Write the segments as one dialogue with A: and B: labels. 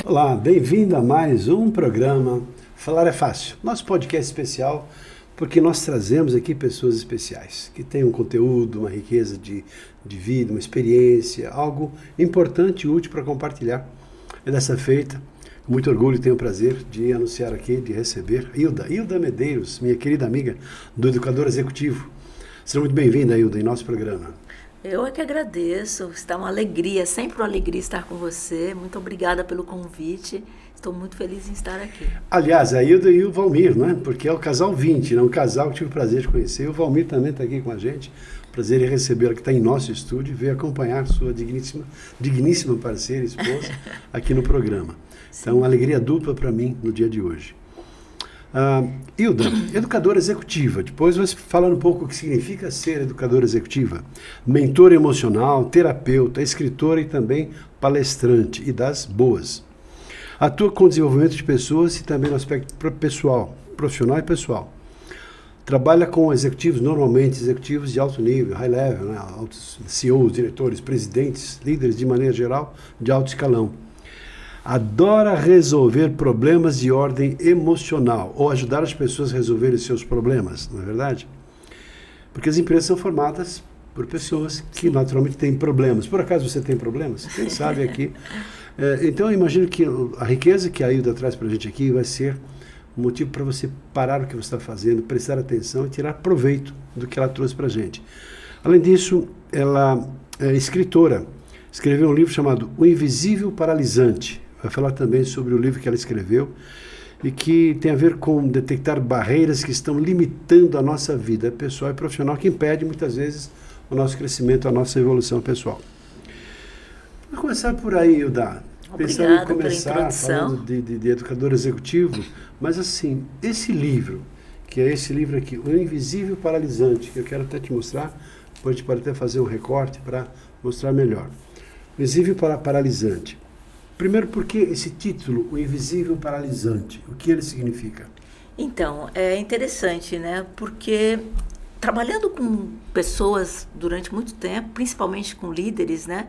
A: Olá, bem-vindo a mais um programa Falar é Fácil, nosso podcast especial, porque nós trazemos aqui pessoas especiais, que têm um conteúdo, uma riqueza de vida, uma experiência, algo importante e útil para compartilhar. E dessa feita, com muito orgulho, tenho o prazer de anunciar aqui, de receber Hilda Medeiros, minha querida amiga do Educador Executivo. Seja muito bem-vinda, Hilda, em nosso programa.
B: Eu é que agradeço, está uma alegria, sempre uma alegria estar com você. Muito obrigada pelo convite, estou muito feliz em estar aqui.
A: Aliás, a Hilda e o Valmir, né? Porque é o casal 20, né? Um casal que tive o prazer de conhecer. E o Valmir também está aqui com a gente. Prazer em recebê-la, que está em nosso estúdio, e veio acompanhar sua digníssima parceira e esposa aqui no programa. Então, uma alegria dupla para mim no dia de hoje. Hilda, educadora executiva. Depois você fala um pouco o que significa ser educadora executiva. Mentora emocional, terapeuta, escritora e também palestrante, e das boas. Atua com desenvolvimento de pessoas e também no aspecto pessoal, profissional e pessoal. Trabalha com executivos, normalmente executivos de alto nível, high level, né? Altos CEOs, diretores, presidentes, líderes de maneira geral, de alto escalão. Adora resolver problemas de ordem emocional, ou ajudar as pessoas a resolverem seus problemas, não é verdade? Porque as empresas são formadas por pessoas que naturalmente têm problemas. Por acaso você tem problemas? Quem sabe aqui. Então eu imagino que a riqueza que a Hilda traz para a gente aqui vai ser um motivo para você parar o que você está fazendo, prestar atenção e tirar proveito do que ela trouxe para a gente. Além disso, ela é escritora. Escreveu um livro chamado O Invisível Paralisante. Vai falar também sobre o livro que ela escreveu e que tem a ver com detectar barreiras que estão limitando a nossa vida pessoal e profissional, que impede muitas vezes o nosso crescimento, a nossa evolução pessoal. Vou começar por aí, Hilda. Pensando em começar falando de educador executivo, mas assim, esse livro, que é esse livro aqui, O Invisível Paralisante, que eu quero até te mostrar, depois a gente pode até fazer um recorte para mostrar melhor. O Invisível Paralisante. Primeiro, por que esse título, O Invisível Paralisante? O que ele significa?
B: Então, é interessante, né? Porque trabalhando com pessoas durante muito tempo, principalmente com líderes, né?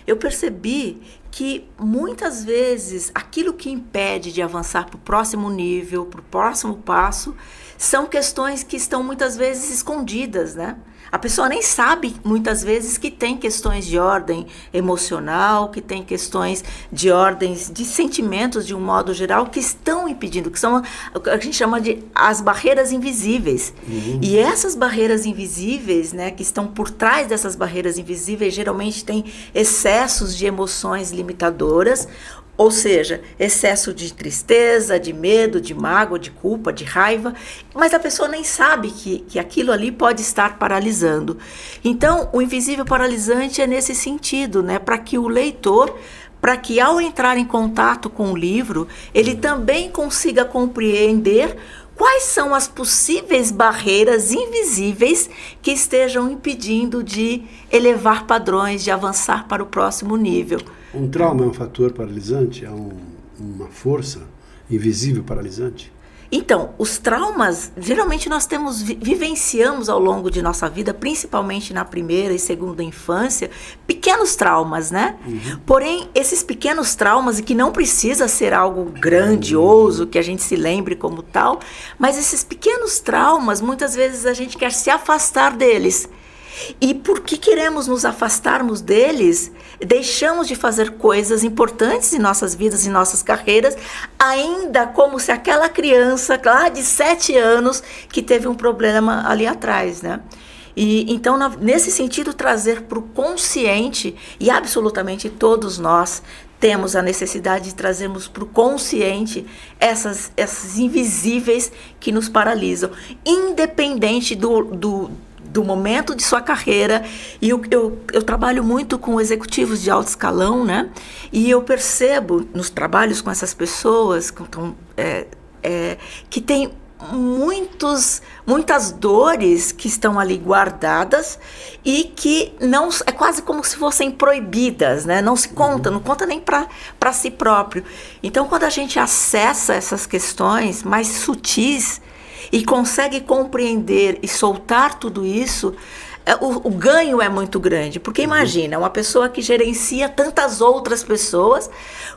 B: Eu percebi que muitas vezes aquilo que impede de avançar para o próximo nível, para o próximo passo, são questões que estão muitas vezes escondidas, né? A pessoa nem sabe, muitas vezes, que tem questões de ordem emocional, que tem questões de ordens de sentimentos, de um modo geral, que estão impedindo, que são o que a gente chama de as barreiras invisíveis. Uhum. E essas barreiras invisíveis, né, que estão por trás dessas barreiras invisíveis, geralmente têm excessos de emoções limitadoras, ou seja, excesso de tristeza, de medo, de mágoa, de culpa, de raiva, mas a pessoa nem sabe que aquilo ali pode estar paralisando. Então, o invisível paralisante é nesse sentido, né? Para que o leitor, para que ao entrar em contato com o livro, ele também consiga compreender quais são as possíveis barreiras invisíveis que estejam impedindo de elevar padrões, de avançar para o próximo nível.
A: Um trauma é um fator paralisante? É uma força invisível paralisante?
B: Então, os traumas, geralmente nós vivenciamos ao longo de nossa vida, principalmente na primeira e segunda infância, pequenos traumas, né? Uhum. Porém, esses pequenos traumas, e que não precisa ser algo grandioso, que a gente se lembre como tal, mas esses pequenos traumas, muitas vezes a gente quer se afastar deles. E porque queremos nos afastarmos deles, deixamos de fazer coisas importantes em nossas vidas, em nossas carreiras, ainda como se aquela criança lá de 7 anos que teve um problema ali atrás, né? E então, nesse sentido, trazer para o consciente, e absolutamente todos nós temos a necessidade de trazermos para o consciente essas invisíveis que nos paralisam, independente do momento de sua carreira. E eu trabalho muito com executivos de alto escalão, né? E eu percebo nos trabalhos com essas pessoas que tem muitas dores que estão ali guardadas e que não é quase como se fossem proibidas, né? Não se conta, não conta nem para si próprio. Então, quando a gente acessa essas questões mais sutis e consegue compreender e soltar tudo isso, o ganho é muito grande, porque imagina, uma pessoa que gerencia tantas outras pessoas,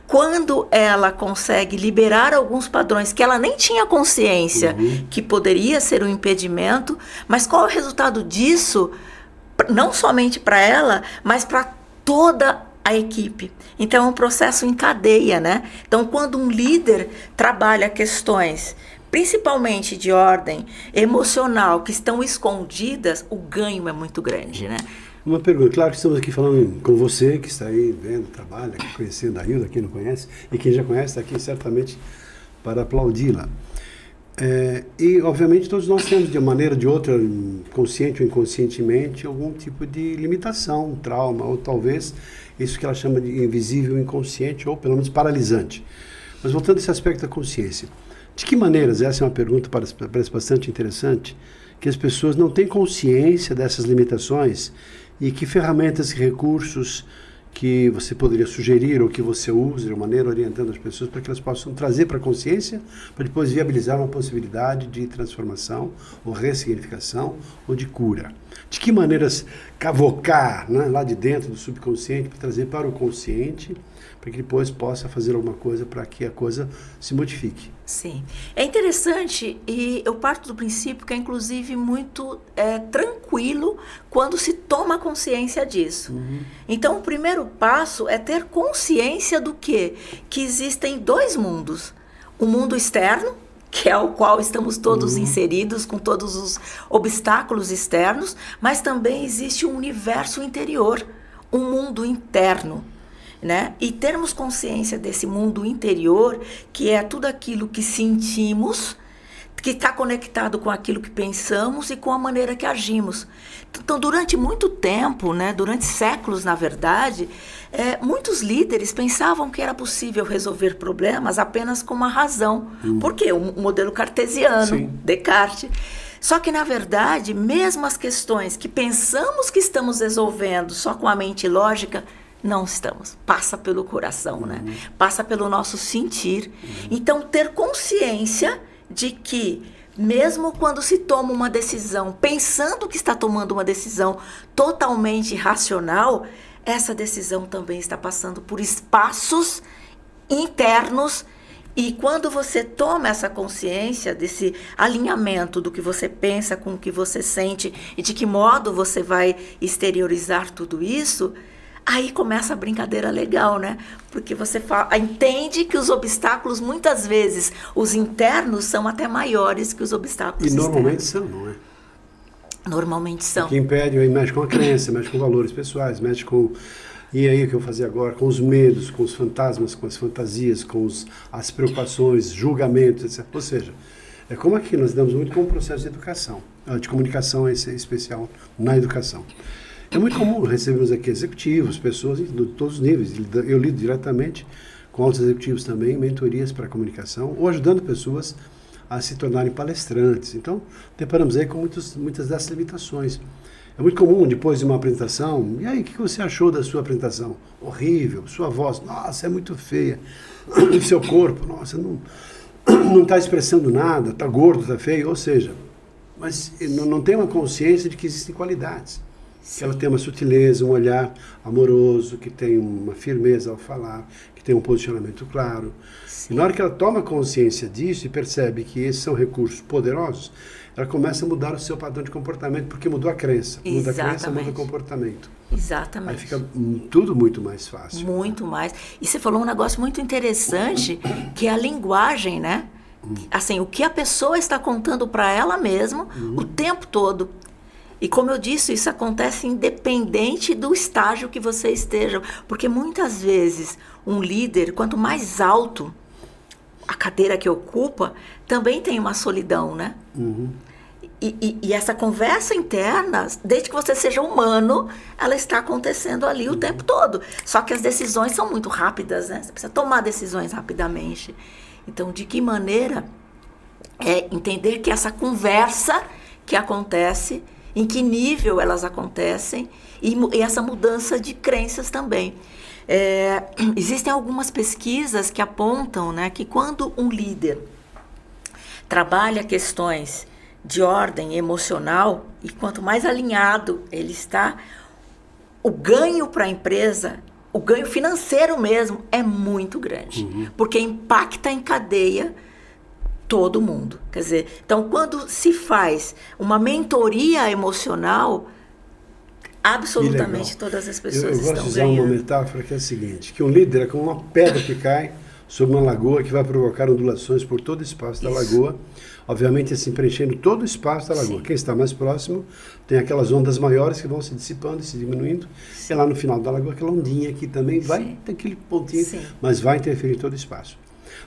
B: quando ela consegue liberar alguns padrões que ela nem tinha consciência que poderia ser um impedimento, mas qual é o resultado disso, não somente para ela, mas para toda a equipe. Então é um processo em cadeia, né? Então quando um líder trabalha questões principalmente de ordem emocional, que estão escondidas, o ganho é muito grande, né?
A: Uma pergunta, claro que estamos aqui falando com você, que está aí vendo, trabalha, conhecendo a Hilda, quem não conhece, e quem já conhece está aqui certamente para aplaudi-la. E, obviamente, todos nós temos, de uma maneira ou de outra, consciente ou inconscientemente, algum tipo de limitação, um trauma, ou talvez isso que ela chama de invisível inconsciente, ou pelo menos paralisante. Mas voltando a esse aspecto da consciência, de que maneiras, essa é uma pergunta que parece bastante interessante, que as pessoas não têm consciência dessas limitações e que ferramentas e recursos que você poderia sugerir ou que você use de maneira orientando as pessoas para que elas possam trazer para a consciência, para depois viabilizar uma possibilidade de transformação ou ressignificação ou de cura. De que maneiras cavocar, né, lá de dentro do subconsciente para trazer para o consciente, para que depois possa fazer alguma coisa para que a coisa se modifique.
B: Sim. É interessante e eu parto do princípio que é inclusive muito tranquilo quando se toma consciência disso. Então o primeiro passo é ter consciência do quê? Que existem dois mundos. O mundo externo, que é o qual estamos todos inseridos com todos os obstáculos externos, mas também existe um universo interior, um mundo interno. Né? E termos consciência desse mundo interior, que é tudo aquilo que sentimos, que está conectado com aquilo que pensamos e com a maneira que agimos. Então, durante muito tempo, né, durante séculos, na verdade, muitos líderes pensavam que era possível resolver problemas apenas com uma razão. Por quê? O modelo cartesiano,
A: Sim.
B: Descartes. Só que, na verdade, mesmo as questões que pensamos que estamos resolvendo só com a mente lógica, não estamos. Passa pelo coração, né? Passa pelo nosso sentir. Então, ter consciência de que, mesmo quando se toma uma decisão, pensando que está tomando uma decisão totalmente racional, essa decisão também está passando por espaços internos. E quando você toma essa consciência desse alinhamento do que você pensa com o que você sente e de que modo você vai exteriorizar tudo isso, aí começa a brincadeira legal, né? Porque você entende que os obstáculos, muitas vezes, os internos são até maiores que os obstáculos externos.
A: E normalmente são, não é?
B: Normalmente são.
A: O que impede, aí mexe com a crença, mexe com valores pessoais, mexe com... E aí o que eu vou fazer agora? Com os medos, com os fantasmas, com as fantasias, com as preocupações, julgamentos, etc. Ou seja, é como aqui nós lidamos muito com o processo de educação, de comunicação especial na educação. É muito comum recebermos aqui executivos, pessoas de todos os níveis. Eu lido diretamente com outros executivos também, mentorias para comunicação, ou ajudando pessoas a se tornarem palestrantes. Então, deparamos aí com muitas dessas limitações. É muito comum, depois de uma apresentação, e aí, o que você achou da sua apresentação? Horrível, sua voz, nossa, é muito feia. Seu corpo, nossa, não está expressando nada, está gordo, está feio. Ou seja, mas não tem uma consciência de que existem qualidades. Que ela tem uma sutileza, um olhar amoroso, que tem uma firmeza ao falar, que tem um posicionamento claro. Sim. E na hora que ela toma consciência disso e percebe que esses são recursos poderosos, ela começa a mudar o seu padrão de comportamento, porque mudou a crença. Muda a crença, muda o comportamento.
B: Exatamente.
A: Aí fica tudo muito mais fácil.
B: Muito mais. E você falou um negócio muito interessante, que é a linguagem, né? Assim, o que a pessoa está contando para ela mesma o tempo todo. E como eu disse, isso acontece independente do estágio que você esteja. Porque muitas vezes um líder, quanto mais alto a cadeira que ocupa, também tem uma solidão, né? E essa conversa interna, desde que você seja humano, ela está acontecendo ali o tempo todo. Só que as decisões são muito rápidas, né? Você precisa tomar decisões rapidamente. Então, de que maneira entender que essa conversa que acontece, em que nível elas acontecem e essa mudança de crenças também. Existem algumas pesquisas que apontam, né, que quando um líder trabalha questões de ordem emocional, e quanto mais alinhado ele está, o ganho para a empresa, o ganho financeiro mesmo, é muito grande. Porque impacta em cadeia todo mundo. Quer dizer, então, quando se faz uma mentoria emocional, absolutamente todas as pessoas estão ganhando.
A: Eu gosto de usar uma metáfora que é a seguinte, que um líder é como uma pedra que cai sobre uma lagoa que vai provocar ondulações por todo o espaço da lagoa, obviamente assim preenchendo todo o espaço da lagoa. Sim. Quem está mais próximo tem aquelas ondas maiores que vão se dissipando e se diminuindo, e lá no final da lagoa aquela ondinha que também vai ter aquele pontinho, mas vai interferir em todo o espaço.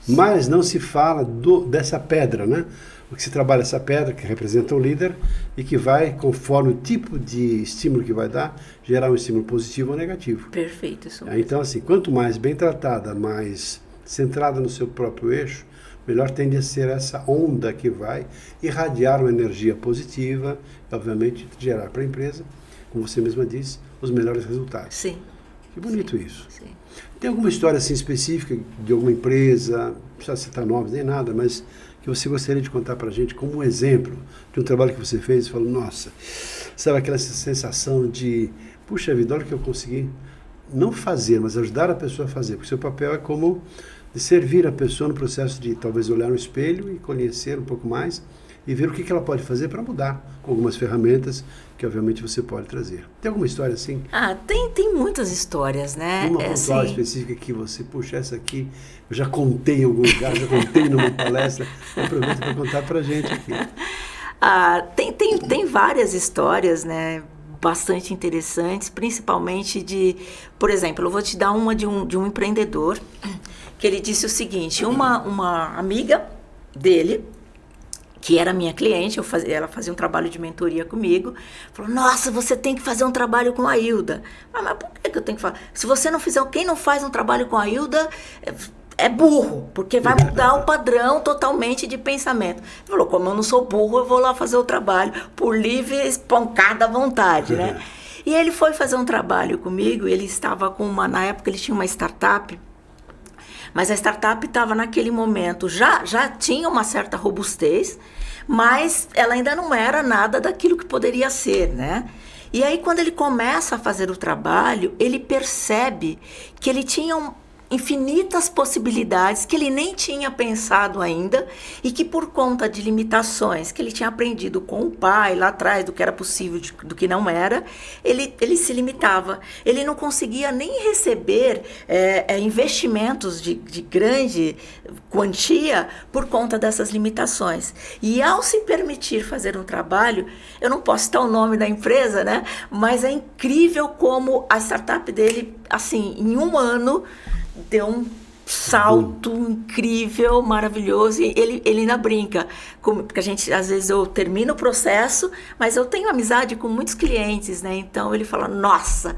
A: Mas não se fala dessa pedra, né? Porque se trabalha essa pedra que representa o líder e que vai, conforme o tipo de estímulo que vai dar, gerar um estímulo positivo ou negativo.
B: Perfeito, isso mesmo.
A: Então, assim, quanto mais bem tratada, mais centrada no seu próprio eixo, melhor tende a ser essa onda que vai irradiar uma energia positiva e, obviamente, gerar para a empresa, como você mesma disse, os melhores resultados.
B: Sim.
A: Que bonito isso.
B: Sim.
A: Tem alguma história assim específica de alguma empresa, não precisa citar nomes nem nada, mas que você gostaria de contar para a gente como um exemplo de um trabalho que você fez e falou, nossa, sabe aquela sensação de, puxa vida, olha o que eu consegui não fazer, mas ajudar a pessoa a fazer, porque seu papel é como de servir a pessoa no processo de talvez olhar no espelho e conhecer um pouco mais e ver o que ela pode fazer para mudar, com algumas ferramentas que obviamente você pode trazer. Tem alguma história assim?
B: Tem muitas histórias, né?
A: Uma pontual específica que você, puxa, essa aqui eu já contei em algum lugar, já contei numa palestra, aproveita para contar para a gente aqui.
B: Tem várias histórias, né? Bastante interessantes, principalmente por exemplo, eu vou te dar uma de um empreendedor, que ele disse o seguinte, uma amiga dele, que era minha cliente, ela fazia um trabalho de mentoria comigo, falou, nossa, você tem que fazer um trabalho com a Hilda. Mas por que eu tenho que fazer? Se você não fizer, quem não faz um trabalho com a Hilda é burro, porque vai mudar o padrão totalmente de pensamento. Ele falou, como eu não sou burro, eu vou lá fazer o trabalho por livre, espancada à vontade, né? E ele foi fazer um trabalho comigo, ele estava na época ele tinha uma startup, mas a startup estava naquele momento, já tinha uma certa robustez, mas ela ainda não era nada daquilo que poderia ser, né? E aí, quando ele começa a fazer o trabalho, ele percebe que ele tinha infinitas possibilidades que ele nem tinha pensado ainda e que por conta de limitações que ele tinha aprendido com o pai lá atrás do que era possível, do que não era, ele se limitava. Ele não conseguia nem receber investimentos de grande quantia por conta dessas limitações. E ao se permitir fazer um trabalho, eu não posso citar o nome da empresa, né? Mas é incrível como a startup dele, assim, em um ano, deu um salto incrível, maravilhoso, e ele ainda brinca, porque às vezes eu termino o processo, mas eu tenho amizade com muitos clientes, né? Então ele fala, nossa,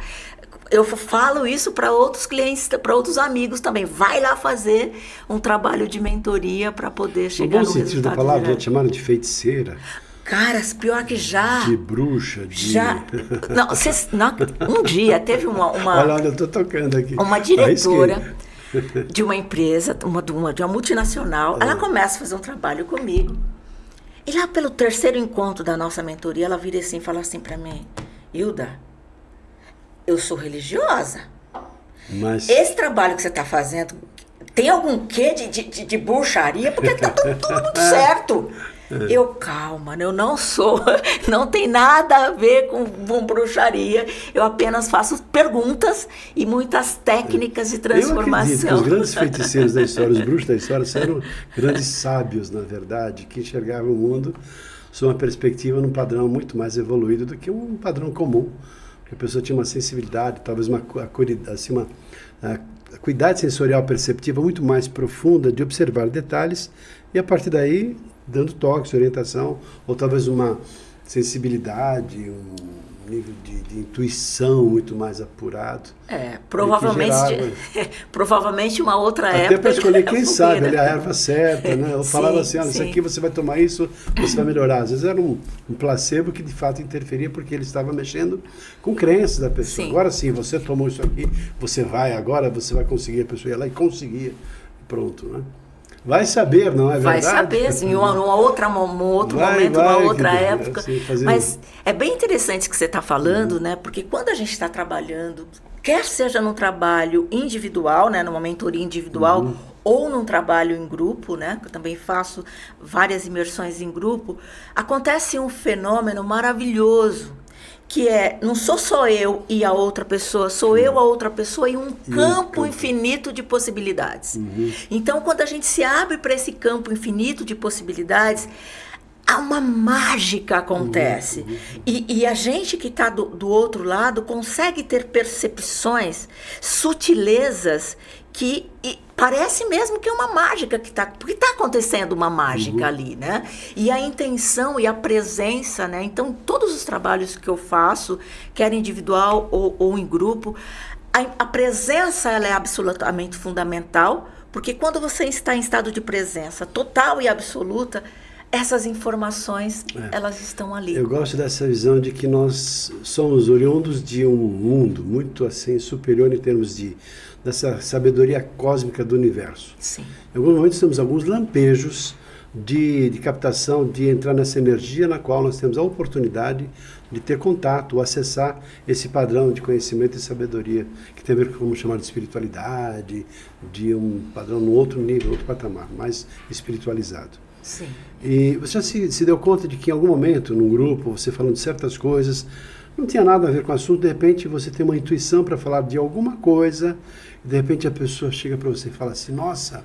B: eu falo isso para outros clientes, para outros amigos também, vai lá fazer um trabalho de mentoria para poder chegar no resultado. No bom sentido da
A: palavra, já te chamaram de feiticeira?
B: Cara, pior que já.
A: De bruxa, de...
B: Já. Um dia teve uma
A: Olha, eu estou tocando aqui.
B: Uma diretora de uma empresa, de uma multinacional, ela começa a fazer um trabalho comigo. E lá pelo terceiro encontro da nossa mentoria, ela vira assim e fala assim para mim, Hilda, eu sou religiosa. Mas esse trabalho que você está fazendo, tem algum quê de bruxaria? Porque está tudo muito certo. Eu, calma, eu não sou, não tem nada a ver com bruxaria, eu apenas faço perguntas e muitas técnicas de transformação.
A: Eu acredito que os grandes feiticeiros da história, os bruxos da história, eram grandes sábios, na verdade, que enxergavam o mundo sob uma perspectiva num padrão muito mais evoluído do que um padrão comum, porque a pessoa tinha uma sensibilidade, talvez uma acuidade sensorial perceptiva muito mais profunda de observar detalhes e a partir daí dando toques, orientação, ou talvez uma sensibilidade, um nível de intuição muito mais apurado.
B: Provavelmente uma outra época.
A: Até para escolher quem sabe, ali a erva certa, né? Eu falava assim, olha, isso aqui você vai tomar isso, você vai melhorar. Às vezes era um placebo que de fato interferia porque ele estava mexendo com crenças da pessoa. Sim. Agora sim, você tomou isso aqui, você vai conseguir, a pessoa ia lá e conseguia, pronto, né? Vai saber, não é
B: Vai
A: verdade?
B: saber, assim, um outro momento, uma outra época.
A: Assim,
B: Mas é bem interessante o que você está falando, né? Porque quando a gente está trabalhando, quer seja num trabalho individual, né? Numa mentoria individual, ou num trabalho em grupo, né? Que eu também faço várias imersões em grupo, acontece um fenômeno maravilhoso, que não sou só eu e a outra pessoa, sou eu, a outra pessoa e um campo infinito de possibilidades. Então, quando a gente se abre para esse campo infinito de possibilidades, uma mágica acontece. E a gente que está do outro lado consegue ter percepções, sutilezas, que parece mesmo que é uma mágica porque está acontecendo uma mágica ali, né? E a intenção e a presença, né? Então, todos os trabalhos que eu faço, quer individual ou em grupo, a presença ela é absolutamente fundamental, porque quando você está em estado de presença total e absoluta, essas informações, elas estão ali.
A: Eu gosto dessa visão de que nós somos oriundos de um mundo muito assim superior em termos dessa sabedoria cósmica do universo.
B: Sim.
A: Em alguns momentos temos alguns lampejos de captação, de entrar nessa energia na qual nós temos a oportunidade de ter contato, ou acessar esse padrão de conhecimento e sabedoria, que tem a ver com como chamar de espiritualidade, de um padrão no outro nível, outro patamar, mais espiritualizado.
B: Sim.
A: E você já se deu conta de que em algum momento, num grupo, você falando de certas coisas, não tinha nada a ver com o assunto, de repente você tem uma intuição para falar de alguma coisa, e de repente a pessoa chega para você e fala assim, nossa,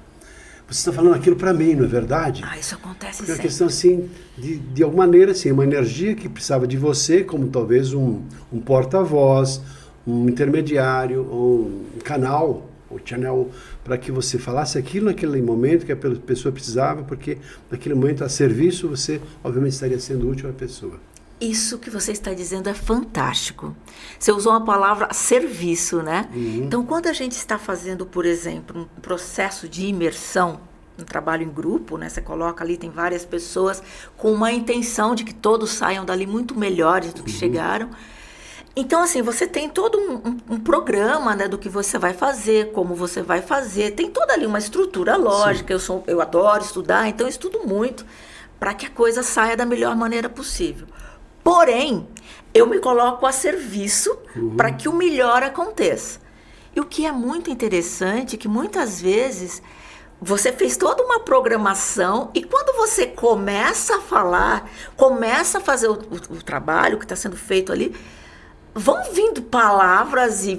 A: você está falando aquilo para mim, não é verdade?
B: Isso acontece
A: Porque é uma
B: sempre.
A: questão assim, de alguma maneira, assim, uma energia que precisava de você, como talvez um porta-voz, um intermediário, ou um canal, ou channel, para que você falasse aquilo naquele momento que a pessoa precisava, porque naquele momento, a serviço, você obviamente estaria sendo útil à pessoa.
B: Isso que você está dizendo é fantástico. Você usou uma palavra serviço, né? Então, quando a gente está fazendo, por exemplo, um processo de imersão, um trabalho em grupo, né? Você coloca ali, tem várias pessoas com uma intenção de que todos saiam dali muito melhores do que chegaram. Então, assim, você tem todo um programa, né, do que você vai fazer, como você vai fazer. Tem toda ali uma estrutura lógica. Eu adoro estudar, então eu estudo muito para que a coisa saia da melhor maneira possível. Porém, eu me coloco a serviço para que o melhor aconteça. E o que é muito interessante é que muitas vezes você fez toda uma programação e quando você começa a falar, começa a fazer o trabalho que está sendo feito ali, vão vindo palavras e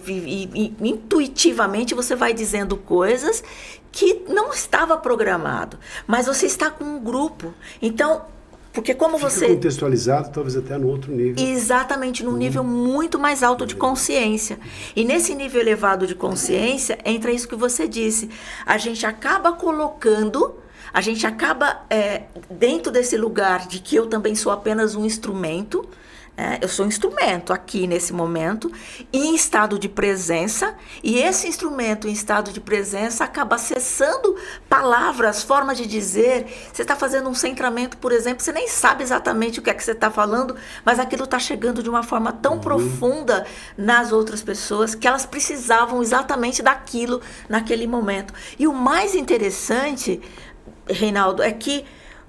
B: intuitivamente você vai dizendo coisas que não estava programado, mas você está com um grupo. Então, porque como
A: Fica
B: você...
A: contextualizado, talvez até no outro nível.
B: Exatamente, num nível muito mais alto de consciência. E nesse nível elevado de consciência, entra isso que você disse. A gente acaba colocando... A gente acaba dentro desse lugar de que eu também sou apenas um instrumento, eu sou um instrumento aqui nesse momento, em estado de presença, e esse instrumento em estado de presença acaba acessando palavras, formas de dizer. Você está fazendo um centramento, por exemplo, você nem sabe exatamente o que é que você está falando, mas aquilo está chegando de uma forma tão profunda nas outras pessoas que elas precisavam exatamente daquilo naquele momento. E o mais interessante, Reinaldo, é que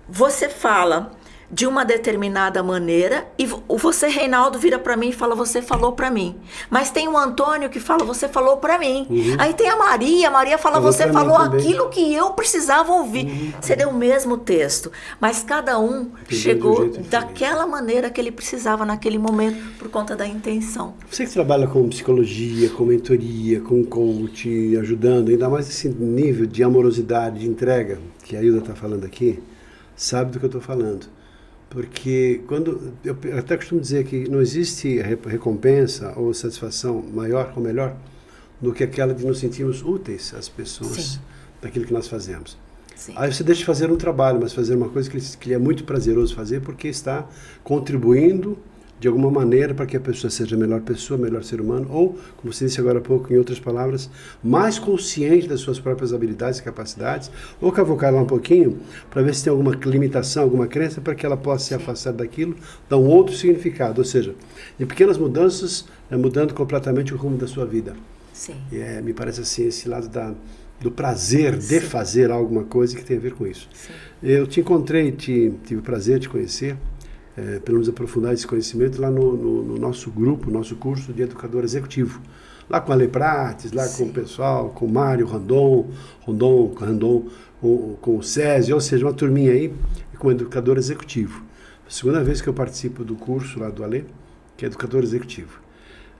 B: você fala de uma determinada maneira e você, Reinaldo, vira para mim e fala, você falou para mim. Mas tem o Antônio que fala, você falou para mim. Aí tem a Maria fala, você falou aquilo que eu precisava ouvir. Seria o mesmo texto, mas cada um chegou daquela maneira que ele precisava naquele momento por conta da intenção.
A: Você que trabalha com psicologia, com mentoria, com coach, ajudando, ainda mais esse nível de amorosidade, de entrega que a Hilda está falando aqui, sabe do que eu estou falando. Porque quando eu até costumo dizer que não existe recompensa ou satisfação maior ou melhor do que aquela de nos sentirmos úteis às pessoas daquilo que nós fazemos.
B: Sim.
A: Aí você deixa de fazer um trabalho, mas fazer uma coisa que é muito prazeroso fazer porque está contribuindo de alguma maneira para que a pessoa seja melhor pessoa, melhor ser humano, ou, como você disse agora há pouco, em outras palavras, mais consciente das suas próprias habilidades e capacidades, ou cavocar lá um pouquinho para ver se tem alguma limitação, alguma crença, para que ela possa se afastar daquilo, dar um outro significado, ou seja, em pequenas mudanças, mudando completamente o rumo da sua vida.
B: Sim.
A: Me parece assim, esse lado do prazer de fazer alguma coisa que tem a ver com isso.
B: Sim.
A: Eu te encontrei, tive o prazer de conhecer, pelo menos aprofundar esse conhecimento lá no nosso grupo, nosso curso de educador executivo. Lá com a Ale Prates, lá com o pessoal, com o Mário Randon, com o Césio, ou seja, uma turminha aí com educador executivo. A segunda vez que eu participo do curso lá do Ale, que é educador executivo.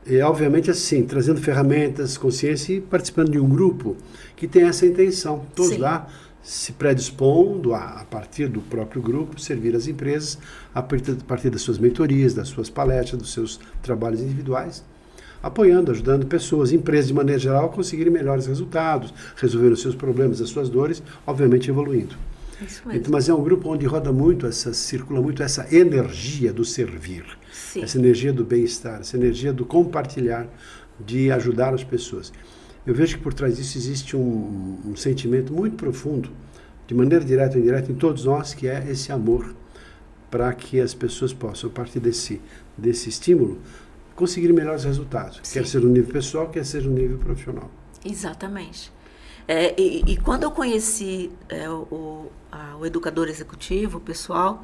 A: E, obviamente, assim, trazendo ferramentas, consciência e participando de um grupo que tem essa intenção. Todos lá se predispondo a partir do próprio grupo, servir as empresas, a partir das suas mentorias, das suas palestras, dos seus trabalhos individuais, apoiando, ajudando pessoas, empresas de maneira geral a conseguirem melhores resultados, resolver os seus problemas, as suas dores, obviamente evoluindo.
B: Isso mesmo.
A: Então, mas é um grupo onde roda muito, circula muito essa energia do servir, essa energia do bem-estar, essa energia do compartilhar, de ajudar as pessoas. Eu vejo que por trás disso existe um sentimento muito profundo, de maneira direta ou indireta, em todos nós, que é esse amor, para que as pessoas possam, a partir desse estímulo, conseguir melhores resultados. Quer seja no nível pessoal, quer seja no nível profissional.
B: Exatamente. E quando eu conheci o educador executivo, o pessoal,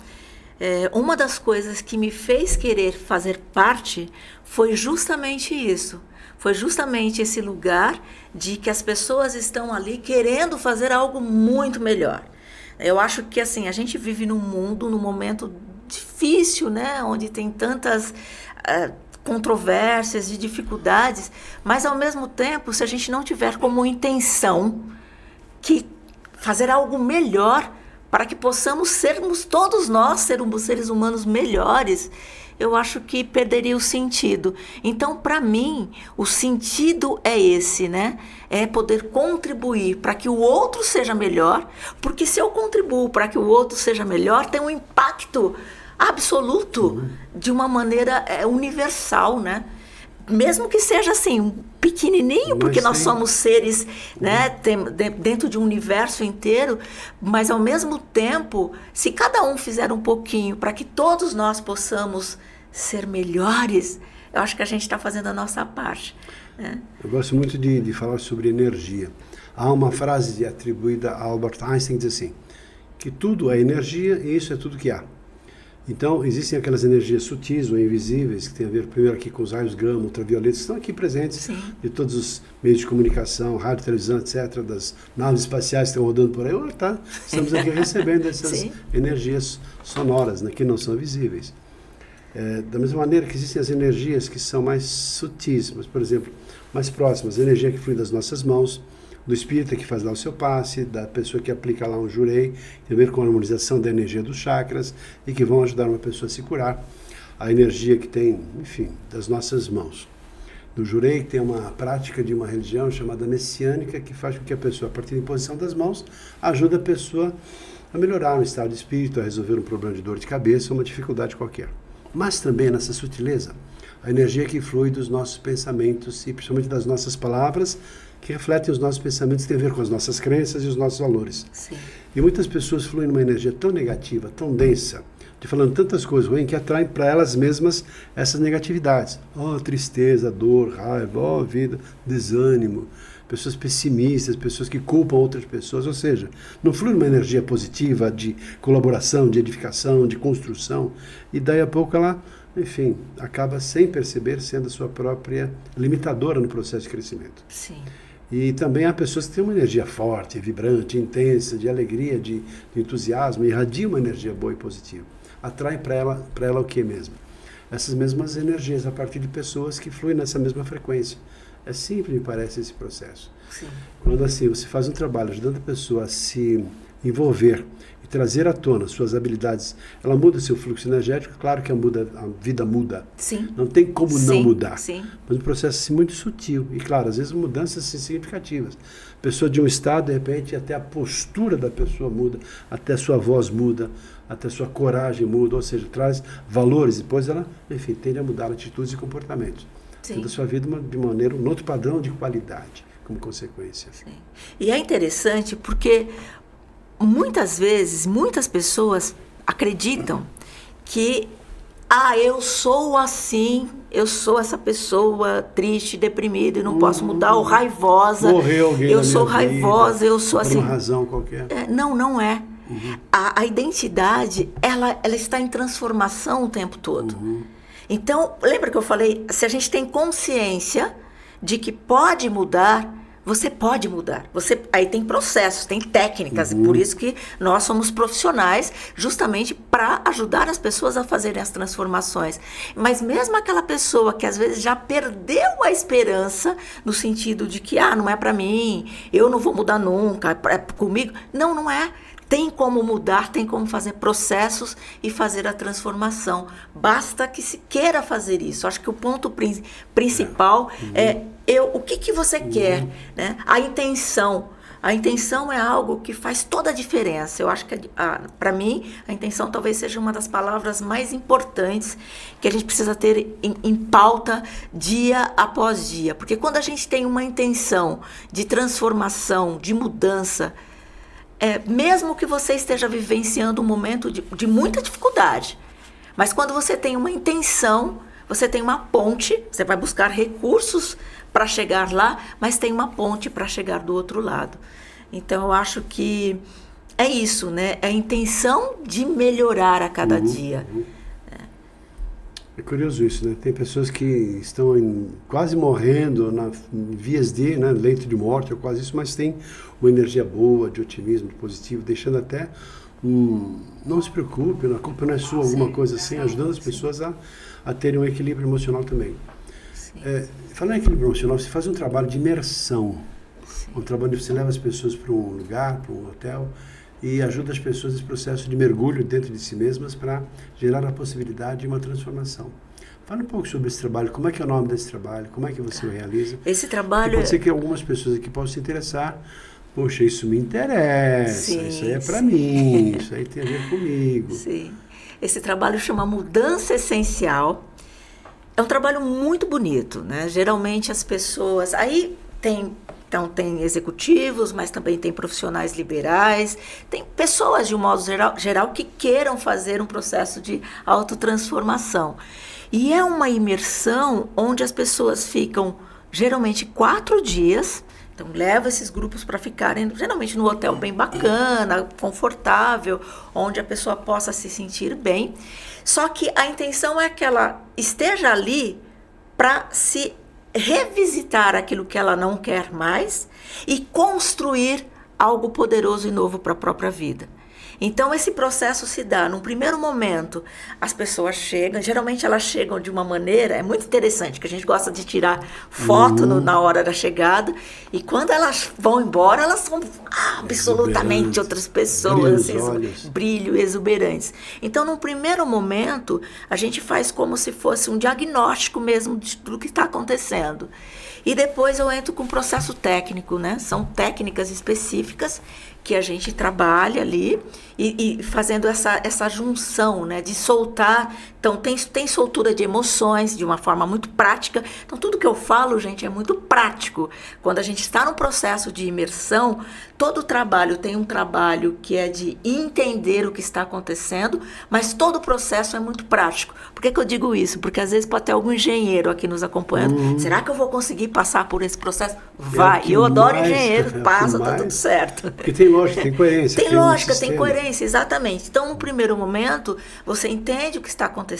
B: uma das coisas que me fez querer fazer parte foi justamente isso. Foi justamente esse lugar de que as pessoas estão ali querendo fazer algo muito melhor. Eu acho que assim, a gente vive num momento difícil, né? Onde tem tantas controvérsias e dificuldades, mas ao mesmo tempo, se a gente não tiver como intenção que fazer algo melhor para que possamos sermos todos nós, seres humanos melhores, eu acho que perderia o sentido. Então, para mim, o sentido é esse, né? É poder contribuir para que o outro seja melhor, porque se eu contribuo para que o outro seja melhor, tem um impacto absoluto, de uma maneira universal, né? Mesmo que seja assim, pequenininho, porque nós somos seres, né, dentro de um universo inteiro, mas ao mesmo tempo, se cada um fizer um pouquinho para que todos nós possamos ser melhores, eu acho que a gente está fazendo a nossa parte. Né?
A: Eu gosto muito de falar sobre energia. Há uma frase atribuída a Albert Einstein que diz assim, que tudo é energia e isso é tudo que há. Então, existem aquelas energias sutis ou invisíveis, que tem a ver primeiro aqui com os raios gama, ultravioletas, que estão aqui presentes de todos os meios de comunicação, rádio, televisão, etc., das naves espaciais que estão rodando por aí. Estamos aqui recebendo essas energias sonoras, né, que não são visíveis. Da mesma maneira que existem as energias que são mais sutis, mas, por exemplo, mais próximas, a energia que flui das nossas mãos, do espírita que faz lá o seu passe, da pessoa que aplica lá um jurei, tem a ver com a harmonização da energia dos chakras e que vão ajudar uma pessoa a se curar. A energia que tem, enfim, das nossas mãos. No jurei tem uma prática de uma religião chamada messiânica que faz com que a pessoa, a partir da imposição das mãos, ajuda a pessoa a melhorar um estado de espírito, a resolver um problema de dor de cabeça ou uma dificuldade qualquer. Mas também nessa sutileza, a energia que flui dos nossos pensamentos e principalmente das nossas palavras, que refletem os nossos pensamentos, tem a ver com as nossas crenças e os nossos valores.
B: Sim.
A: E muitas pessoas fluem numa energia tão negativa, tão densa, de falando tantas coisas ruins, que atraem para elas mesmas essas negatividades. Tristeza, dor, raiva, vida, desânimo, pessoas pessimistas, pessoas que culpam outras pessoas, ou seja, não flui numa energia positiva de colaboração, de edificação, de construção, e daí a pouco ela, enfim, acaba sem perceber sendo a sua própria limitadora no processo de crescimento.
B: Sim.
A: E também há pessoas que têm uma energia forte, vibrante, intensa, de alegria, de entusiasmo, irradiam uma energia boa e positiva. Atrai para ela o que mesmo? Essas mesmas energias a partir de pessoas que fluem nessa mesma frequência. É simples, me parece, esse processo.
B: Sim.
A: Quando assim você faz um trabalho ajudando a pessoa a se envolver e trazer à tona suas habilidades, ela muda seu fluxo energético, claro que a vida muda.
B: Sim.
A: Não tem como não mudar.
B: Sim.
A: Mas um processo assim, muito sutil. E claro, às vezes mudanças assim, significativas. A pessoa de um estado, de repente, até a postura da pessoa muda, até a sua voz muda, até a sua coragem muda, ou seja, traz valores. Depois ela, enfim, tende a mudar atitudes e comportamentos. Tendo a sua vida de maneira, um outro padrão de qualidade, como consequência.
B: Sim. E é interessante porque muitas vezes, muitas pessoas acreditam que eu sou assim, eu sou essa pessoa triste, deprimida e não posso mudar, ou raivosa.
A: Morreu alguém
B: eu
A: na
B: sou
A: minha
B: raivosa,
A: vida,
B: eu sou
A: por
B: assim.
A: uma razão qualquer.
B: Não é. A identidade, ela está em transformação o tempo todo. Então, lembra que eu falei, se a gente tem consciência de que pode mudar, você pode mudar. Aí tem processos, tem técnicas, por isso que nós somos profissionais, justamente para ajudar as pessoas a fazerem as transformações. Mas mesmo aquela pessoa que às vezes já perdeu a esperança, no sentido de que, não é para mim, eu não vou mudar nunca, é comigo. Não é. Tem como mudar, tem como fazer processos e fazer a transformação. Basta que se queira fazer isso. Acho que o ponto principal é o que você quer, né? A intenção. A intenção é algo que faz toda a diferença. Eu acho que, para mim, a intenção talvez seja uma das palavras mais importantes que a gente precisa ter em pauta dia após dia. Porque quando a gente tem uma intenção de transformação, de mudança, mesmo que você esteja vivenciando um momento de muita dificuldade, mas quando você tem uma intenção, você tem uma ponte, você vai buscar recursos para chegar lá, mas tem uma ponte para chegar do outro lado. Então, eu acho que é isso, né? É a intenção de melhorar a cada dia.
A: É curioso isso, né? Tem pessoas que estão quase morrendo, em vias de, né, leito de morte ou quase isso, mas tem uma energia boa, de otimismo, de positivo, deixando até não se preocupe, a culpa não é sua, alguma coisa assim, ajudando as pessoas a terem um equilíbrio emocional também. Falando em equilíbrio emocional, você faz um trabalho de imersão, um trabalho que você leva as pessoas para um lugar, para um hotel, e ajuda as pessoas nesse processo de mergulho dentro de si mesmas para gerar a possibilidade de uma transformação. Fala um pouco sobre esse trabalho, como é que é o nome desse trabalho, como é que você o realiza?
B: Esse trabalho...
A: Porque pode ser que algumas pessoas aqui possam se interessar, poxa, isso me interessa, isso aí é para mim, isso aí tem a ver comigo.
B: Sim. Esse trabalho chama Mudança Essencial. É um trabalho muito bonito, né? Geralmente as pessoas... Aí tem executivos, mas também tem profissionais liberais, tem pessoas, de um modo geral que queiram fazer um processo de autotransformação. E é uma imersão onde as pessoas ficam, geralmente, 4 dias, então leva esses grupos para ficarem, geralmente, num hotel bem bacana, confortável, onde a pessoa possa se sentir bem. Só que a intenção é que ela esteja ali para se revisitar aquilo que ela não quer mais e construir algo poderoso e novo para a própria vida. Então, esse processo se dá, num primeiro momento, as pessoas chegam, geralmente elas chegam de uma maneira, é muito interessante, que a gente gosta de tirar foto na hora da chegada, e quando elas vão embora, elas são absolutamente outras pessoas, brilho, exuberantes. Então, num primeiro momento, a gente faz como se fosse um diagnóstico mesmo de tudo que está acontecendo. E depois eu entro com o processo técnico, né? São técnicas específicas que a gente trabalha ali e fazendo essa junção, né? De soltar. Então, tem soltura de emoções de uma forma muito prática. Então, tudo que eu falo, gente, é muito prático. Quando a gente está num processo de imersão, todo o trabalho tem um trabalho que é de entender o que está acontecendo, mas todo o processo é muito prático. Por que eu digo isso? Porque às vezes pode ter algum engenheiro aqui nos acompanhando. Será que eu vou conseguir passar por esse processo? Vai. Eu adoro engenheiro, passa, tá tudo certo.
A: Porque tem lógica, tem coerência.
B: Tem lógica, tem coerência, exatamente. Então, no primeiro momento, você entende o que está acontecendo.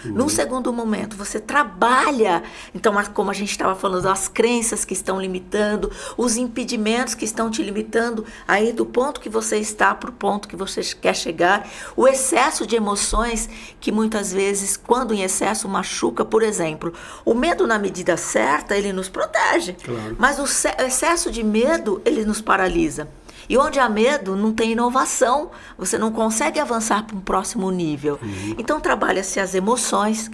B: Num segundo momento, você trabalha, então, como a gente estava falando, as crenças que estão limitando, os impedimentos que estão te limitando, aí do ponto que você está para o ponto que você quer chegar, o excesso de emoções que muitas vezes, quando em excesso, machuca, por exemplo. O medo, na medida certa, ele nos protege, claro. Mas o excesso de medo, ele nos paralisa. E onde há medo, não tem inovação, você não consegue avançar para um próximo nível. Então, trabalha-se as emoções,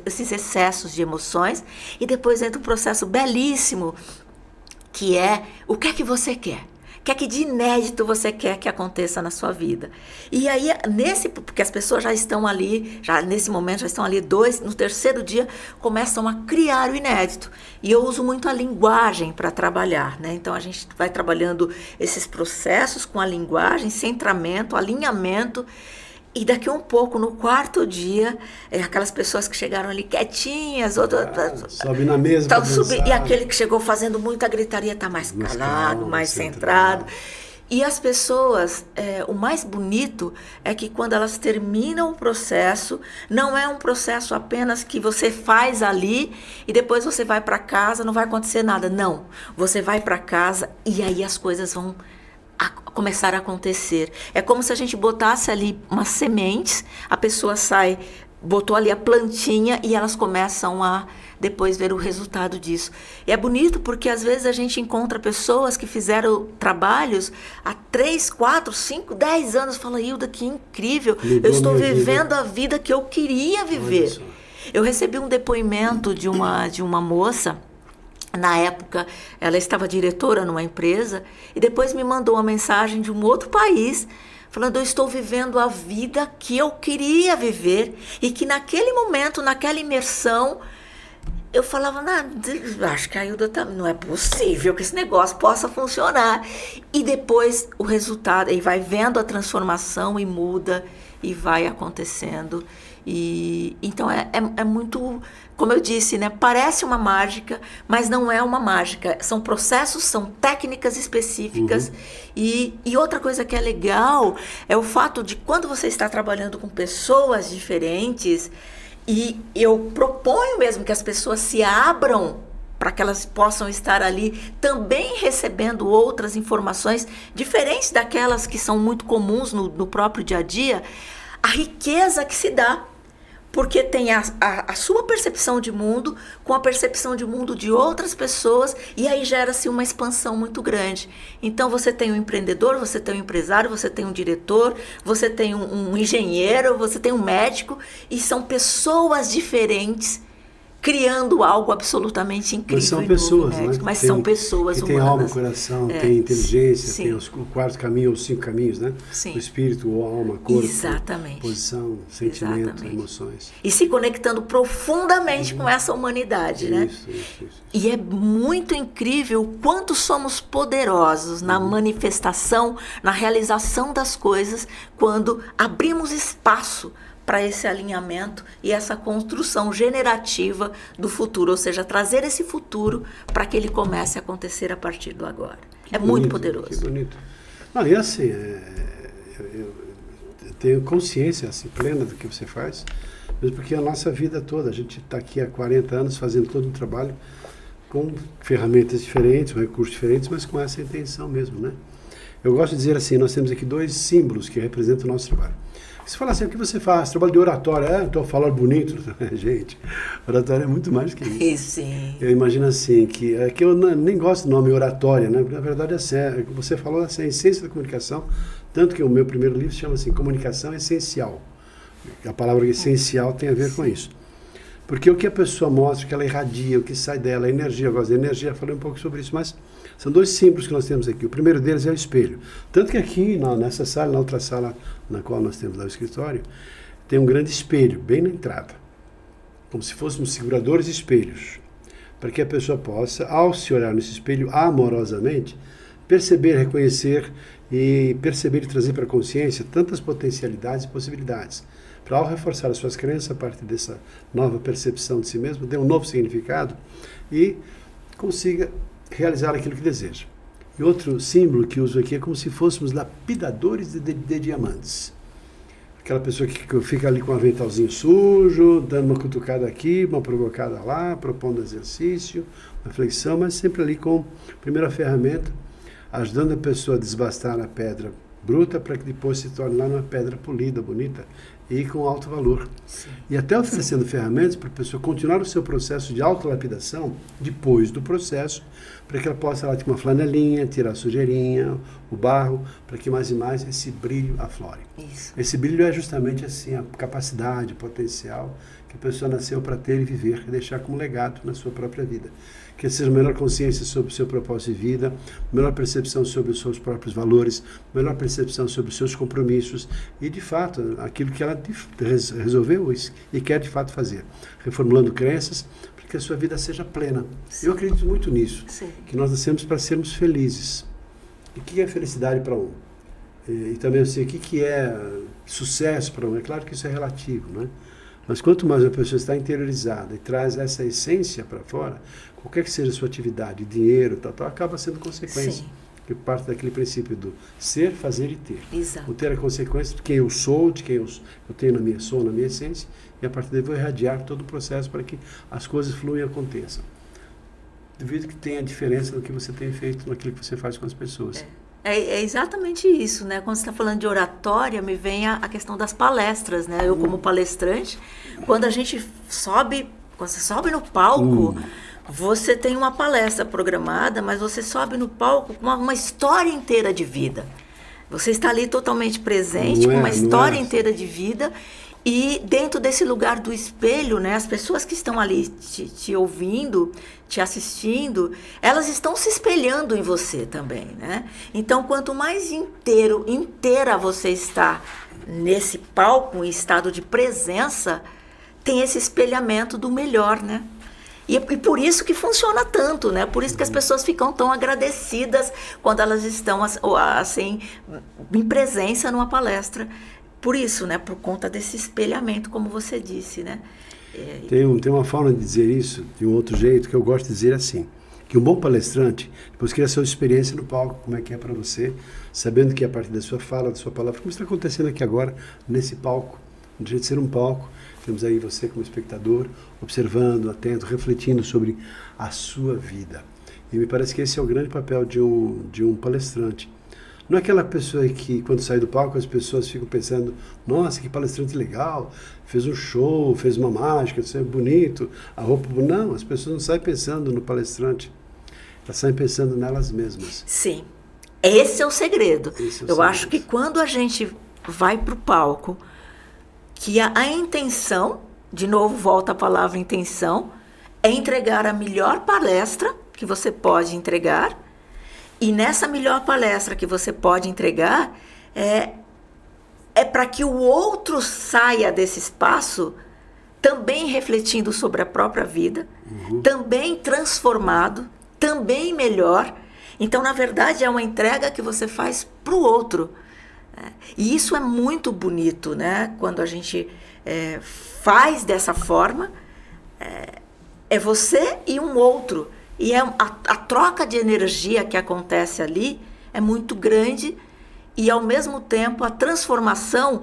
B: esses excessos de emoções, e depois entra um processo belíssimo, que é o que é que você quer? O que é que de inédito você quer que aconteça na sua vida? E aí, porque as pessoas já estão ali, nesse momento já estão ali no terceiro dia, começam a criar o inédito. E eu uso muito a linguagem para trabalhar, né? Então, a gente vai trabalhando esses processos com a linguagem, centramento, alinhamento, E daqui um pouco, no quarto dia, aquelas pessoas que chegaram ali quietinhas, outras...
A: sobe na mesa pra dançar.
B: E aquele que chegou fazendo muita gritaria está mais calado, mais centrado. E as pessoas, o mais bonito é que quando elas terminam o processo, não é um processo apenas que você faz ali e depois você vai para casa, não vai acontecer nada. Não, você vai para casa e aí as coisas vão começar a acontecer. É como se a gente botasse ali umas sementes, a pessoa sai, botou ali a plantinha e elas começam a depois ver o resultado disso. E é bonito porque às vezes a gente encontra pessoas que fizeram trabalhos há 3, 4, 5, 10 anos e fala, Hilda, que incrível, eu estou vivendo a vida que eu queria viver. Eu recebi um depoimento de uma moça. Na época, ela estava diretora numa empresa e depois me mandou uma mensagem de um outro país falando, eu estou vivendo a vida que eu queria viver e que naquele momento, naquela imersão, eu falava, acho que a Hilda não é possível que esse negócio possa funcionar. E depois o resultado, e vai vendo a transformação e muda e vai acontecendo. E então é muito, como eu disse, né? Parece uma mágica, mas não é uma mágica. São processos, são técnicas específicas. E outra coisa que é legal é o fato de quando você está trabalhando com pessoas diferentes, e eu proponho mesmo que as pessoas se abram para que elas possam estar ali também recebendo outras informações diferentes daquelas que são muito comuns no próprio dia a dia, a riqueza que se dá. Porque tem a sua percepção de mundo com a percepção de mundo de outras pessoas e aí gera-se uma expansão muito grande. Então você tem um empreendedor, você tem um empresário, você tem um diretor, você tem um engenheiro, você tem um médico e são pessoas diferentes criando algo absolutamente incrível.
A: Mas são pessoas, né?
B: Mas são pessoas humanas.
A: Tem alma, coração, tem inteligência,
B: sim.
A: tem o quarto caminho, os 5 caminhos, né?
B: Sim.
A: O espírito, a alma, corpo,
B: exatamente.
A: posição, sentimento, emoções.
B: E se conectando profundamente com essa humanidade, né?
A: Isso.
B: E é muito incrível o quanto somos poderosos na manifestação, na realização das coisas, quando abrimos espaço para esse alinhamento e essa construção generativa do futuro, ou seja, trazer esse futuro para que ele comece a acontecer a partir do agora. É bonito, muito poderoso.
A: Que bonito. E assim, eu tenho consciência assim, plena do que você faz, mesmo porque a nossa vida toda, a gente está aqui há 40 anos fazendo todo um trabalho com ferramentas diferentes, com recursos diferentes, mas com essa intenção mesmo, né? Eu gosto de dizer assim, nós temos aqui 2 símbolos que representam o nosso trabalho. Você fala assim, o que você faz? Trabalho de oratória. Estou falando bonito. Gente, oratória é muito mais que isso.
B: Sim.
A: Eu imagino assim, que eu nem gosto do nome oratória, né? Porque, na verdade, você falou assim, a essência da comunicação, tanto que o meu primeiro livro se chama assim, Comunicação Essencial. A palavra essencial tem a ver com isso. Porque o que a pessoa mostra, o que ela irradia, o que sai dela, a energia, eu gosto da energia, falei um pouco sobre isso, mas são 2 símbolos que nós temos aqui. O primeiro deles é o espelho. Tanto que aqui, nessa sala, na outra sala na qual nós temos lá o escritório, tem um grande espelho, bem na entrada. Como se fôssemos seguradores de espelhos. Para que a pessoa possa, ao se olhar nesse espelho amorosamente, perceber, reconhecer e trazer para a consciência tantas potencialidades e possibilidades. Para, ao reforçar as suas crenças, a partir dessa nova percepção de si mesmo, dê um novo significado e consiga realizar aquilo que deseja. E outro símbolo que uso aqui é como se fôssemos lapidadores de diamantes. Aquela pessoa que fica ali com um aventalzinho sujo, dando uma cutucada aqui, uma provocada lá, propondo exercício, uma flexão, mas sempre ali com a primeira ferramenta, ajudando a pessoa a desbastar a pedra bruta para que depois se torne lá uma pedra polida, bonita e com alto valor. Sim. E até oferecendo ferramentas para a pessoa continuar o seu processo de autolapidação depois do processo, para que ela possa lá ter uma flanelinha, tirar a sujeirinha, o barro, para que mais e mais esse brilho aflore.
B: Isso.
A: Esse brilho é justamente assim a capacidade, o potencial que a pessoa nasceu para ter e viver e deixar como legado na sua própria vida. Que seja melhor consciência sobre o seu propósito de vida, melhor percepção sobre os seus próprios valores, melhor percepção sobre os seus compromissos e, de fato, aquilo que ela resolveu e quer, de fato, fazer. Reformulando crenças para que a sua vida seja plena. Sim. Eu acredito muito nisso, sim, que nós nascemos para sermos felizes. E o que é felicidade para um? E também assim, o que é sucesso para um? É claro que isso é relativo, né? Mas quanto mais a pessoa está interiorizada e traz essa essência para fora, qualquer que seja a sua atividade, dinheiro, tal, acaba sendo consequência.
B: Sim.
A: Que parte daquele princípio do ser, fazer e ter.
B: Exato.
A: O ter a consequência de quem eu sou, de quem eu tenho sou na minha essência, e a partir daí vou irradiar todo o processo para que as coisas fluam e aconteçam. Devido que tenha diferença do que você tem feito naquilo que você faz com as pessoas.
B: É exatamente isso, né? Quando você está falando de oratória, me vem a questão das palestras, né? Eu como palestrante, quando você sobe no palco, você tem uma palestra programada, mas você sobe no palco com uma história inteira de vida. Você está ali totalmente presente, com uma história inteira de vida. E dentro desse lugar do espelho, né, as pessoas que estão ali te ouvindo, te assistindo, elas estão se espelhando em você também, né? Então, quanto mais inteira você está nesse palco, em estado de presença, tem esse espelhamento do melhor, né? E por isso que funciona tanto, né? Por isso que as pessoas ficam tão agradecidas quando elas estão, assim, em presença numa palestra. Por isso, né? Por conta desse espelhamento, como você disse, né?
A: Tem uma forma de dizer isso de um outro jeito que eu gosto de dizer assim, que um bom palestrante, depois cria a sua experiência no palco, como é que é para você, sabendo que a partir da sua fala, da sua palavra, como está acontecendo aqui agora, nesse palco, no jeito de ser um palco, temos aí você como espectador, observando, atento, refletindo sobre a sua vida. E me parece que esse é o grande papel de um palestrante. Não é aquela pessoa que, quando sai do palco, as pessoas ficam pensando, nossa, que palestrante legal, fez um show, fez uma mágica, isso é bonito, a roupa... Não, as pessoas não saem pensando no palestrante, elas saem pensando nelas mesmas.
B: Sim, esse é o segredo. Eu acho que quando a gente vai para o palco, que a intenção, de novo volta a palavra intenção, é entregar a melhor palestra que você pode entregar. E nessa melhor palestra que você pode entregar, é para que o outro saia desse espaço também refletindo sobre a própria vida, também transformado, também melhor. Então, na verdade, é uma entrega que você faz para o outro. E isso é muito bonito, né? Quando a gente faz dessa forma, é você e um outro. E a troca de energia que acontece ali é muito grande e, ao mesmo tempo, a transformação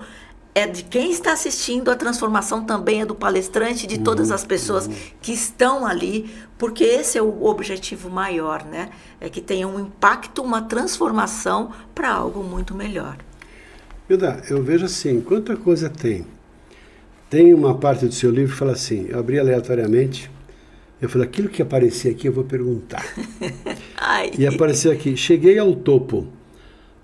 B: é de quem está assistindo, a transformação também é do palestrante, de todas as pessoas que estão ali, porque esse é o objetivo maior, né? É que tenha um impacto, uma transformação para algo muito melhor.
A: Hilda, eu vejo assim, quanta coisa tem. Tem uma parte do seu livro que fala assim, eu abri aleatoriamente, eu falei, aquilo que aparecer aqui eu vou perguntar. E apareceu aqui, cheguei ao topo.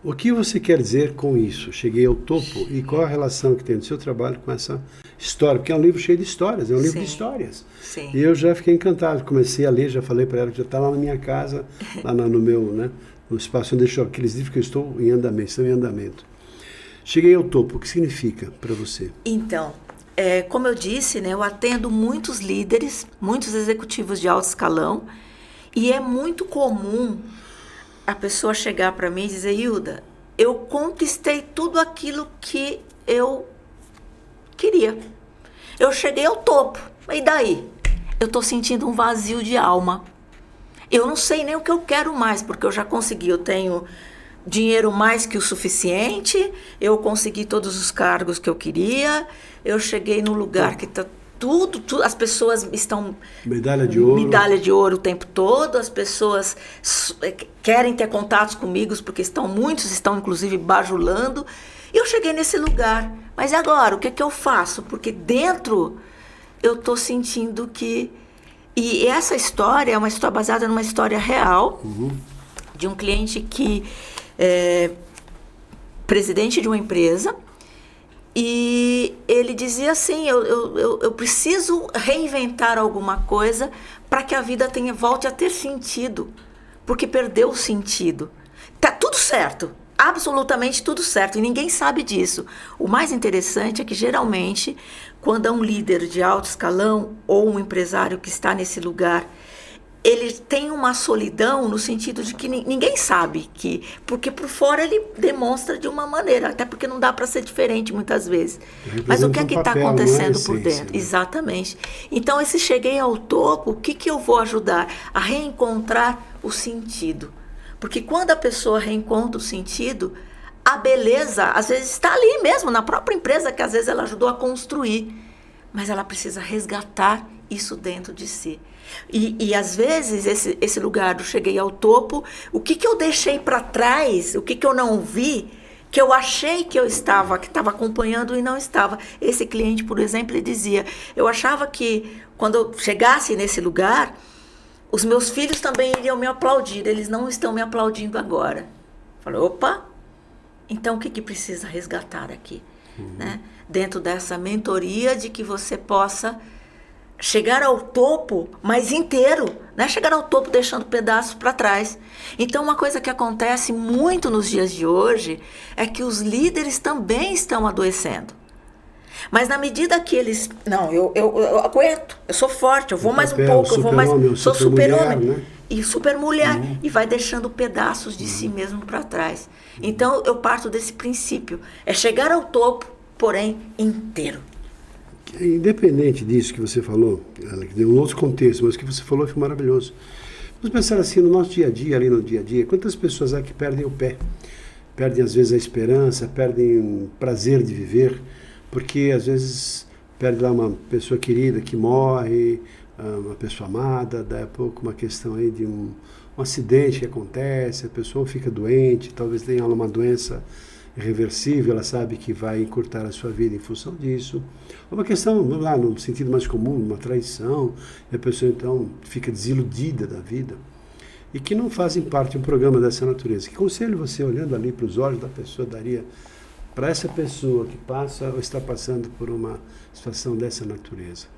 A: O que você quer dizer com isso? Cheguei ao topo e qual a relação que tem do seu trabalho com essa história? Porque é um livro cheio de histórias, é um livro de histórias.
B: Sim.
A: E eu já fiquei encantado, comecei a ler, já falei para ela que já está lá na minha casa, lá no meu, né, no espaço onde deixo aqueles livros que eu estou em andamento. Cheguei ao topo, o que significa para você?
B: Então, como eu disse, né, eu atendo muitos líderes, muitos executivos de alto escalão, e é muito comum a pessoa chegar para mim e dizer, Hilda, eu conquistei tudo aquilo que eu queria. Eu cheguei ao topo, e daí? Eu estou sentindo um vazio de alma. Eu não sei nem o que eu quero mais, porque eu já consegui, eu tenho dinheiro mais que o suficiente, eu consegui todos os cargos que eu queria, eu cheguei num lugar que está tudo, as pessoas estão...
A: Medalha de ouro.
B: Medalha de ouro o tempo todo, as pessoas querem ter contatos comigo, porque muitos estão inclusive bajulando, e eu cheguei nesse lugar. Mas agora, o que eu faço? Porque dentro eu estou sentindo que... E essa história é uma história baseada numa história real, de um cliente que é presidente de uma empresa, e ele dizia assim, eu preciso reinventar alguma coisa para que a vida volte a ter sentido, porque perdeu o sentido. Tá tudo certo, absolutamente tudo certo, e ninguém sabe disso. O mais interessante é que, geralmente, quando é um líder de alto escalão ou um empresário que está nesse lugar, ele tem uma solidão no sentido de que ninguém sabe que... Porque por fora ele demonstra de uma maneira, até porque não dá para ser diferente muitas vezes. Mas o que é que está acontecendo por dentro? Exatamente. Então, esse cheguei ao topo, o que eu vou ajudar? A reencontrar o sentido. Porque quando a pessoa reencontra o sentido, a beleza, às vezes, está ali mesmo, na própria empresa que às vezes ela ajudou a construir. Mas ela precisa resgatar isso dentro de si. E às vezes, esse lugar do cheguei ao topo, o que eu deixei para trás, o que eu não vi, que eu achei que estava acompanhando e não estava. Esse cliente, por exemplo, ele dizia, eu achava que quando eu chegasse nesse lugar, os meus filhos também iriam me aplaudir, eles não estão me aplaudindo agora. Eu falei, opa, então o que precisa resgatar aqui? Né? Dentro dessa mentoria de que você possa chegar ao topo, mas inteiro, não é chegar ao topo deixando pedaços para trás. Então, uma coisa que acontece muito nos dias de hoje é que os líderes também estão adoecendo. Mas na medida que eles... Não, eu aguento, eu sou forte, eu vou mais um pouco, eu vou mais... Sou super-homem, né? E super-mulher, e vai deixando pedaços de si mesmo para trás. Então, eu parto desse princípio, é chegar ao topo, porém, inteiro.
A: Independente disso que você falou, que deu um outro contexto, mas o que você falou foi maravilhoso. Vamos pensar assim, no nosso dia a dia, ali no dia a dia, quantas pessoas há que perdem o pé? Perdem às vezes a esperança, perdem o prazer de viver, porque às vezes perde lá uma pessoa querida que morre, uma pessoa amada, daí a pouco uma questão aí de um acidente que acontece, a pessoa fica doente, talvez tenha uma doença irreversível, ela sabe que vai encurtar a sua vida em função disso. Uma questão, lá no sentido mais comum, uma traição, e a pessoa então fica desiludida da vida, e que não fazem parte de um programa dessa natureza. Que conselho você, olhando ali para os olhos da pessoa, daria para essa pessoa que passa ou está passando por uma situação dessa natureza?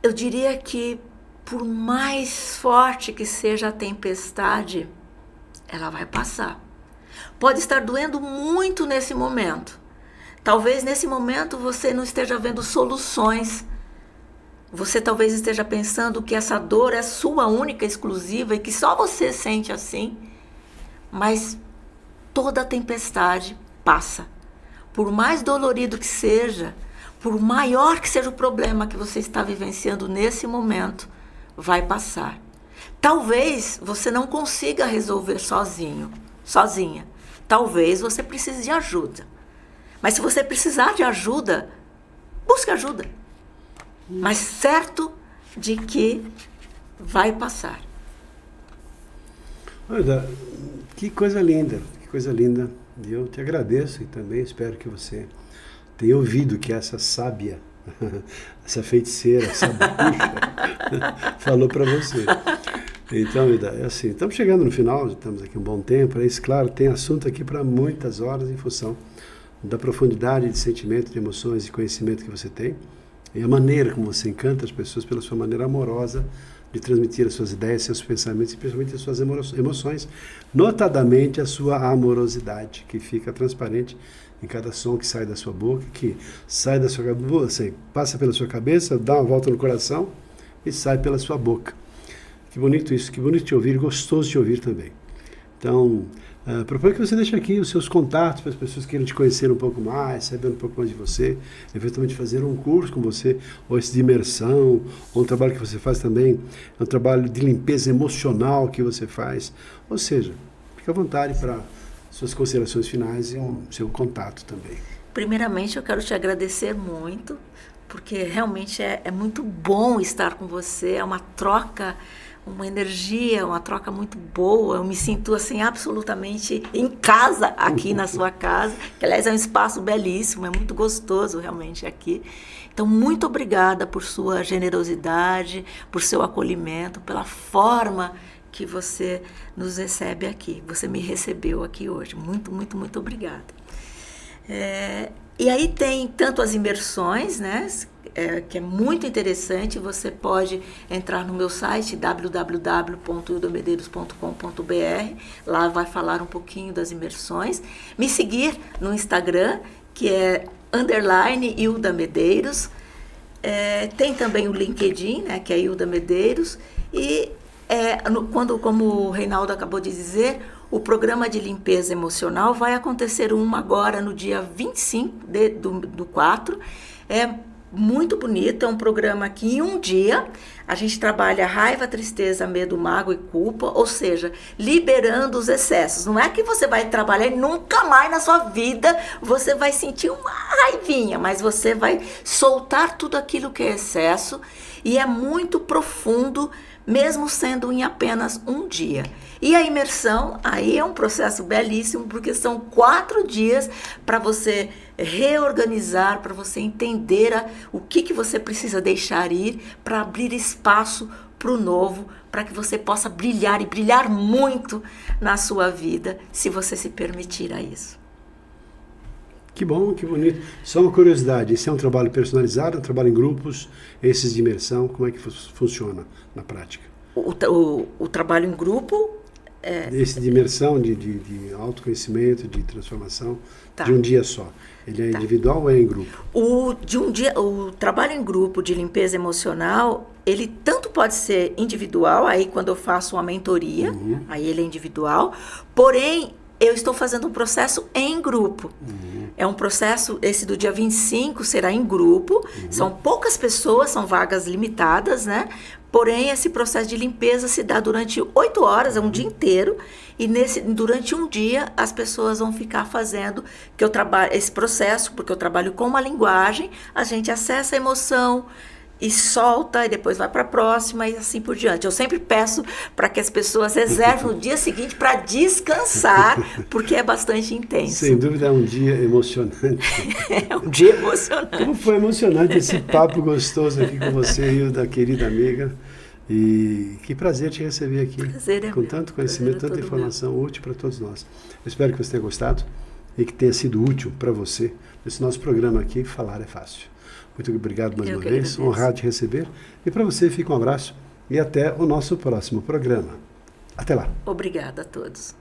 B: Eu diria que, por mais forte que seja a tempestade, ela vai passar. Pode estar doendo muito nesse momento. Talvez nesse momento você não esteja vendo soluções. Você talvez esteja pensando que essa dor é sua única, exclusiva e que só você sente assim. Mas toda tempestade passa. Por mais dolorido que seja, por maior que seja o problema que você está vivenciando nesse momento, vai passar. Talvez você não consiga resolver sozinha. Talvez você precise de ajuda. Mas se você precisar de ajuda, busque ajuda. Mas certo de que vai passar.
A: Olha, que coisa linda, que coisa linda. E eu te agradeço e também espero que você tenha ouvido que essa sábia, essa feiticeira, essa bruxa, falou para você. Então, é assim, estamos chegando no final, estamos aqui um bom tempo, é isso, claro, tem assunto aqui para muitas horas em função da profundidade de sentimento, de emoções e conhecimento que você tem e a maneira como você encanta as pessoas pela sua maneira amorosa de transmitir as suas ideias, seus pensamentos e principalmente as suas emoções, notadamente a sua amorosidade, que fica transparente em cada som que sai da sua boca, que sai da sua cabeça, assim, passa pela sua cabeça, dá uma volta no coração e sai pela sua boca. Que bonito isso, que bonito te ouvir, gostoso te ouvir também. Então, proponho que você deixe aqui os seus contatos para as pessoas que queiram te conhecer um pouco mais, saber um pouco mais de você, eventualmente fazer um curso com você, ou esse de imersão, ou um trabalho que você faz também, é um trabalho de limpeza emocional que você faz. Ou seja, fique à vontade para suas considerações finais e o seu contato também.
B: Primeiramente, eu quero te agradecer muito, porque realmente é muito bom estar com você, é uma troca, uma energia, uma troca muito boa. Eu me sinto assim absolutamente em casa aqui na sua casa, que aliás é um espaço belíssimo, é muito gostoso realmente aqui. Então, muito obrigada por sua generosidade, por seu acolhimento, pela forma que você nos recebe aqui. Você me recebeu aqui hoje. Muito, muito, muito obrigada. E aí tem tanto as imersões, né? Que é muito interessante. Você pode entrar no meu site www.ildamedeiros.com.br. Lá vai falar um pouquinho das imersões. Me seguir no Instagram, que é _Hilda Medeiros. Tem também o LinkedIn, né, que é a Hilda Medeiros, e como o Reinaldo acabou de dizer, o programa de limpeza emocional vai acontecer agora no dia 25 do 4. É muito bonito, é um programa que em um dia a gente trabalha raiva, tristeza, medo, mágoa e culpa, ou seja, liberando os excessos. Não é que você vai trabalhar e nunca mais na sua vida você vai sentir uma raivinha, mas você vai soltar tudo aquilo que é excesso, e é muito profundo, mesmo sendo em apenas um dia. E a imersão, aí é um processo belíssimo, porque são 4 dias para você reorganizar, para você entender o que você precisa deixar ir, para abrir espaço para o novo, para que você possa brilhar e brilhar muito na sua vida, se você se permitir a isso.
A: Que bom, que bonito. Só uma curiosidade, esse é um trabalho personalizado, um trabalho em grupos, esses de imersão, como é que funciona na prática?
B: O trabalho em grupo...
A: Esse de imersão, de autoconhecimento, de transformação, de um dia só. Ele é individual ou é em grupo?
B: O trabalho em grupo de limpeza emocional, ele tanto pode ser individual, aí quando eu faço uma mentoria, aí ele é individual, porém, eu estou fazendo um processo em grupo. É um processo, esse do dia 25 será em grupo, são poucas pessoas, são vagas limitadas, né? Porém, esse processo de limpeza se dá durante 8 horas, é um dia inteiro, e durante um dia as pessoas vão ficar fazendo esse processo, porque eu trabalho com uma linguagem, a gente acessa a emoção e solta, e depois vai para a próxima e assim por diante. Eu sempre peço para que as pessoas reservem o dia seguinte para descansar, porque é bastante intenso.
A: Sem dúvida é um dia emocionante.
B: É um dia emocionante.
A: Como foi emocionante esse papo gostoso aqui com você, Hilda, querida amiga. E que prazer te receber aqui.
B: Prazer é
A: com
B: meu.
A: Tanto conhecimento, tanta informação útil para todos nós. Eu espero que você tenha gostado e que tenha sido útil para você nesse nosso programa aqui, Falar é Fácil. Muito obrigado mais uma vez, honrado de receber. E para você, fica um abraço e até o nosso próximo programa. Até lá.
B: Obrigada a todos.